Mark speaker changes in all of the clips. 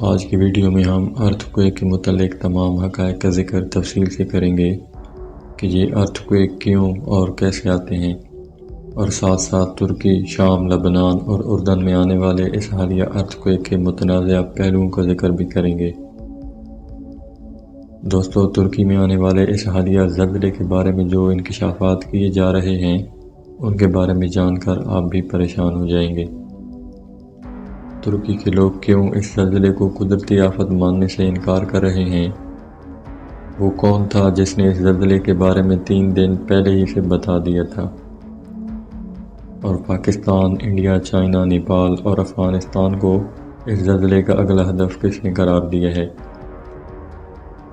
Speaker 1: آج کی ویڈیو میں ہم ارتھ کویک کے متعلق تمام حقائق کا ذکر تفصیل سے کریں گے کہ یہ ارتھ کویک کیوں اور کیسے آتے ہیں، اور ساتھ ساتھ ترکی، شام، لبنان اور اردن میں آنے والے اس حالیہ ارتھ کویک کے متنازع پہلوؤں کا ذکر بھی کریں گے۔ دوستو، ترکی میں آنے والے اس حالیہ زلزلے کے بارے میں جو انکشافات کیے جا رہے ہیں ان کے بارے میں جان کر آپ بھی پریشان ہو جائیں گے۔ ترکی کے لوگ کیوں اس زلزلے کو قدرتی آفت ماننے سے انکار کر رہے ہیں؟ وہ کون تھا جس نے اس زلزلے کے بارے میں 3 دن پہلے ہی سے بتا دیا تھا؟ اور پاکستان، انڈیا، چائنا، نیپال اور افغانستان کو اس زلزلے کا اگلا ہدف کس نے قرار دیا ہے؟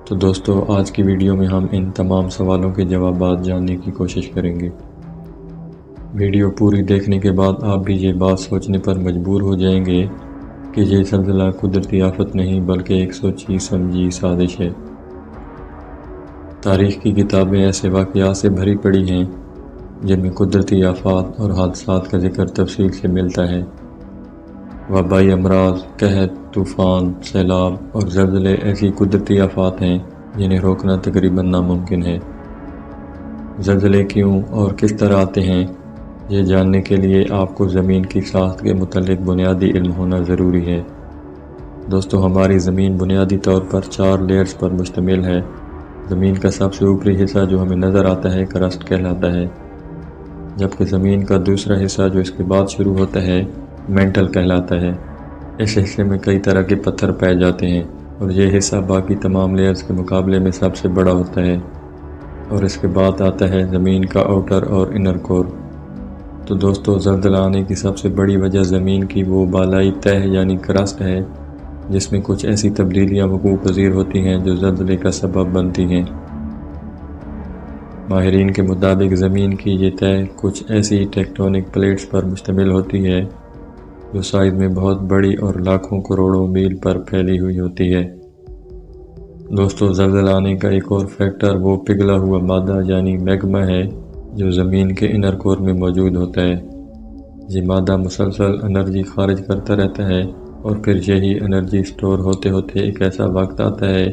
Speaker 1: تو دوستو، آج کی ویڈیو میں ہم ان تمام سوالوں کے جوابات جاننے کی کوشش کریں گے۔ ویڈیو پوری دیکھنے کے بعد آپ بھی یہ بات سوچنے پر مجبور ہو جائیں گے کہ یہ زلزلہ قدرتی آفت نہیں بلکہ ایک سوچی سمجھی سازش ہے۔ تاریخ کی کتابیں ایسے واقعات سے بھری پڑی ہیں جن میں قدرتی آفات اور حادثات کا ذکر تفصیل سے ملتا ہے۔ وبائی امراض، قحط، طوفان، سیلاب اور زلزلے ایسی قدرتی آفات ہیں جنہیں روکنا تقریباً ناممکن ہے۔ زلزلے کیوں اور کس طرح آتے ہیں، یہ جاننے کے لیے آپ کو زمین کی ساخت کے متعلق بنیادی علم ہونا ضروری ہے۔ دوستو، ہماری زمین بنیادی طور پر 4 لیئرز پر مشتمل ہے۔ زمین کا سب سے اوپری حصہ جو ہمیں نظر آتا ہے کرسٹ کہلاتا ہے، جبکہ زمین کا دوسرا حصہ جو اس کے بعد شروع ہوتا ہے مینٹل کہلاتا ہے۔ اس حصے میں کئی طرح کے پتھر پائے جاتے ہیں اور یہ حصہ باقی تمام لیئرز کے مقابلے میں سب سے بڑا ہوتا ہے، اور اس کے بعد آتا ہے زمین کا آؤٹر اور انر کور۔ تو دوستو، زلزلہ آنے کی سب سے بڑی وجہ زمین کی وہ بالائی تہہ یعنی کرسٹ ہے جس میں کچھ ایسی تبدیلیاں وقوع پذیر ہوتی ہیں جو زلزلے کا سبب بنتی ہیں۔ ماہرین کے مطابق زمین کی یہ تہہ کچھ ایسی ٹیکٹونک پلیٹس پر مشتمل ہوتی ہے جو سائز میں بہت بڑی اور لاکھوں کروڑوں میل پر پھیلی ہوئی ہوتی ہے۔ دوستو، زلزلہ آنے کا ایک اور فیکٹر وہ پگھلا ہوا مادہ یعنی میگما ہے جو زمین کے انر کور میں موجود ہوتا ہے۔ یہ مادہ مسلسل انرجی خارج کرتا رہتا ہے اور پھر یہی انرجی سٹور ہوتے ہوتے ایک ایسا وقت آتا ہے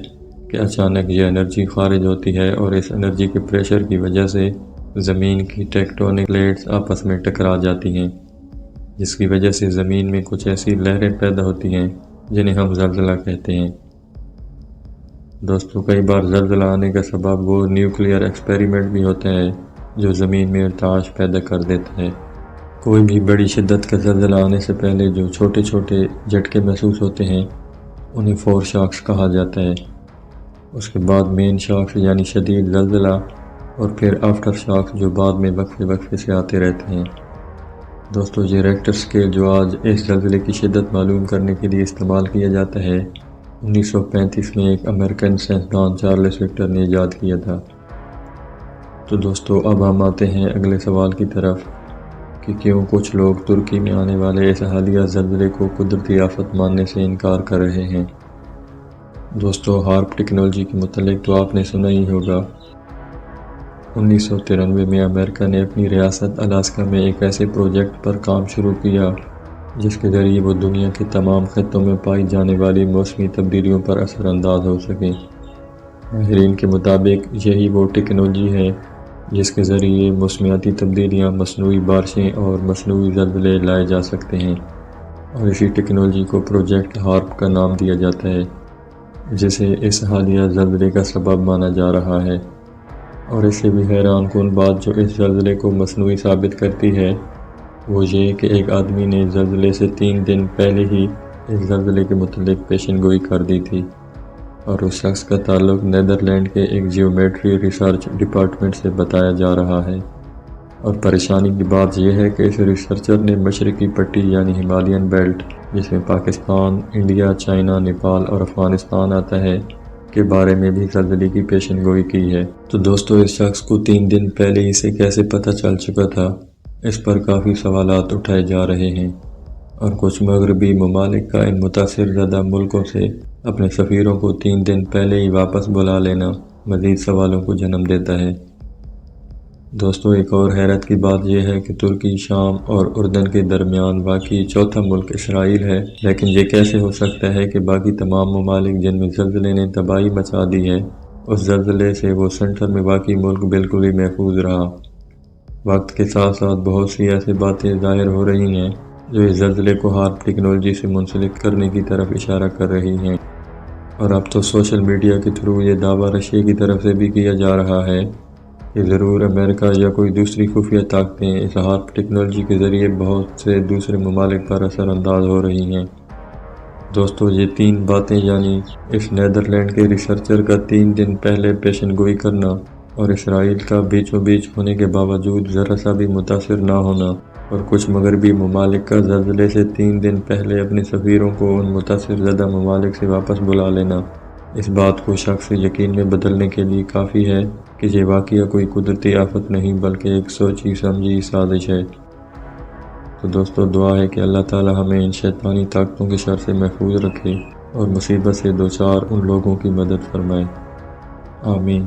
Speaker 1: کہ اچانک یہ انرجی خارج ہوتی ہے اور اس انرجی کے پریشر کی وجہ سے زمین کی ٹیکٹونک پلیٹس آپس میں ٹکرا جاتی ہیں، جس کی وجہ سے زمین میں کچھ ایسی لہریں پیدا ہوتی ہیں جنہیں ہم زلزلہ کہتے ہیں۔ دوستو، کئی بار زلزلہ آنے کا سبب وہ نیوکلیئر ایکسپیریمنٹ بھی ہوتا ہے جو زمین میں ارتعاش پیدا کر دیتا ہے۔ کوئی بھی بڑی شدت کا زلزلہ آنے سے پہلے جو چھوٹے چھوٹے جھٹکے محسوس ہوتے ہیں انہیں فور شاکس کہا جاتا ہے۔ اس کے بعد مین شاکس یعنی شدید زلزلہ، اور پھر آفٹر شاکس جو بعد میں وقفے وقفے سے آتے رہتے ہیں۔ دوستو، یہ ریکٹر سکیل جو آج اس زلزلے کی شدت معلوم کرنے کے لیے استعمال کیا جاتا ہے 1935 میں ایک امریکن سائنسدان چارلس رکٹر نے ایجاد کیا تھا۔ تو دوستو، اب ہم آتے ہیں اگلے سوال کی طرف کہ کیوں کچھ لوگ ترکی میں آنے والے اس حالیہ زلزلے کو قدرتی آفت ماننے سے انکار کر رہے ہیں۔ دوستو، ہارپ ٹیکنالوجی کے متعلق تو آپ نے سنا ہی ہوگا۔ 1993 میں امریکہ نے اپنی ریاست الاسکا میں ایک ایسے پروجیکٹ پر کام شروع کیا جس کے ذریعے وہ دنیا کے تمام خطوں میں پائی جانے والی موسمی تبدیلیوں پر اثر انداز ہو سکیں۔ ماہرین کے مطابق یہی وہ ٹیکنالوجی ہے جس کے ذریعے موسمیاتی تبدیلیاں، مصنوعی بارشیں اور مصنوعی زلزلے لائے جا سکتے ہیں، اور اسی ٹیکنالوجی کو پروجیکٹ ہارپ کا نام دیا جاتا ہے جسے اس حالیہ زلزلے کا سبب مانا جا رہا ہے۔ اور اس سے بھی حیران کن بات جو اس زلزلے کو مصنوعی ثابت کرتی ہے وہ یہ کہ ایک آدمی نے زلزلے سے 3 دن پہلے ہی اس زلزلے کے متعلق پیشن گوئی کر دی تھی، اور اس شخص کا تعلق نیدرلینڈ کے ایک جیومیٹری ریسرچ ڈپارٹمنٹ سے بتایا جا رہا ہے۔ اور پریشانی کی بات یہ ہے کہ اس ریسرچر نے مشرقی پٹی یعنی ہمالیین بیلٹ، جس میں پاکستان، انڈیا، چائنا، نیپال اور افغانستان آتا ہے، کے بارے میں بھی زلزلے کی پیشن گوئی کی ہے۔ تو دوستو، اس شخص کو 3 دن پہلے ہی سے کیسے پتہ چل چکا تھا؟ اس پر کافی سوالات اٹھائے جا رہے ہیں، اور کچھ مغربی ممالک کا ان متاثر زدہ ملکوں سے اپنے سفیروں کو 3 دن پہلے ہی واپس بلا لینا مزید سوالوں کو جنم دیتا ہے۔ دوستوں ایک اور حیرت کی بات یہ ہے کہ ترکی، شام اور اردن کے درمیان واقعی چوتھا ملک اسرائیل ہے، لیکن یہ کیسے ہو سکتا ہے کہ باقی تمام ممالک جن میں زلزلے نے تباہی مچا دی ہے، اس زلزلے سے وہ سنٹر میں واقعی ملک بالکل ہی محفوظ رہا۔ وقت کے ساتھ ساتھ بہت سی ایسی باتیں ظاہر ہو رہی ہیں جو اس زلزلے کو ہارپ ٹیکنالوجی سے منسلک کرنے کی طرف اشارہ کر رہی ہیں، اور اب تو سوشل میڈیا کے تھرو یہ دعویٰ رشیا کی طرف سے بھی کیا جا رہا ہے کہ ضرور امریکہ یا کوئی دوسری خفیہ طاقتیں اس ہارپ ٹیکنالوجی کے ذریعے بہت سے دوسرے ممالک پر اثر انداز ہو رہی ہیں۔ دوستو یہ 3 باتیں، یعنی اس نیدرلینڈ کے ریسرچر کا 3 دن پہلے پیشن گوئی کرنا، اور اسرائیل کا بیچوں بیچ ہونے کے باوجود ذرا سا بھی متاثر نہ ہونا، اور کچھ مغربی ممالک کا زلزلے سے 3 دن پہلے اپنے سفیروں کو ان متاثر زدہ ممالک سے واپس بلا لینا، اس بات کو شک سے یقین میں بدلنے کے لیے کافی ہے کہ یہ واقعہ کوئی قدرتی آفت نہیں بلکہ ایک سوچی سمجھی سازش ہے۔ تو دوستو دعا ہے کہ اللہ تعالی ہمیں ان شیطانی طاقتوں کے شر سے محفوظ رکھے اور مصیبت سے دوچار ان لوگوں کی مدد فرمائے۔ آمین۔